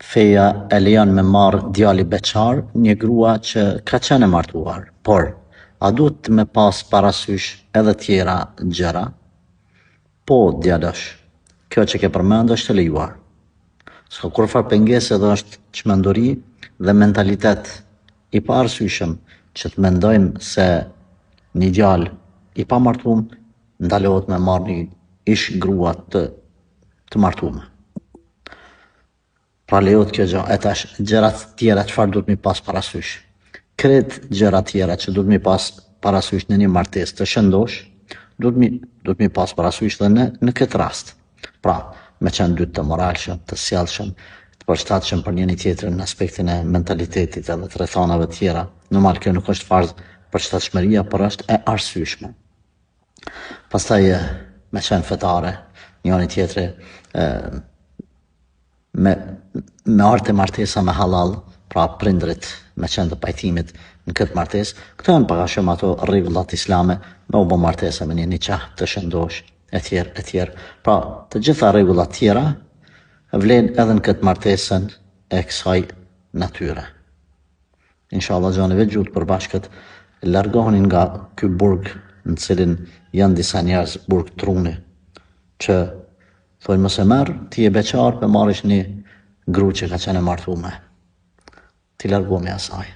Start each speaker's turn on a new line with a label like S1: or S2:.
S1: feja e lejon me marrë djali beqar një grua që ka qenë e martuar, por a duhet me pas parasysh edhe tjera gjëra? Po, djalosh, kjo që ke përmend është e lejuar. S'ka kurfar pengesë edhe është çmenduri dhe mentalitet i pa arsyeshëm që të mendojmë se një djalë i pa martuar ndalohet me marrë një ish grua të martuar. Pra lejohet kjo gjë. E tash gjërat tjera çfarë duhet mi pas parasysh? Krejt gjërat tjera që duhet mi pas parasysh në një martesë të shëndosh, duhet mi pas parasysh dhe në këtë rast. Pra, me qenë dy të moralshëm, të sjellshëm, të përshtatshëm për njëri tjetrin në aspektin e mentalitetit edhe të rrethanave tjera. Normal kjo nuk është farz përshtatshmëria, por është e arsyeshme. Pastaj me qenë fetare, njëri tjetri me ardhë martesa me halal, pra prindrit me qenë të pajtimit në këtë martesë, këto janë pak a shumë ato rregullat islame me u bë martesa me një nikah të shëndosh, etj. Pra, të gjitha rregullat tjera vlen edhe në këtë martesën e kësaj natyre. Inshallah xhanëve gjut përbashkët largoheni nga ky burg në cilin janë disa njerëz burg truni që thojnë mos e merr, ti je beqar, për marrësh një gru që ka qenë e martuar. Ti largohemi asaj.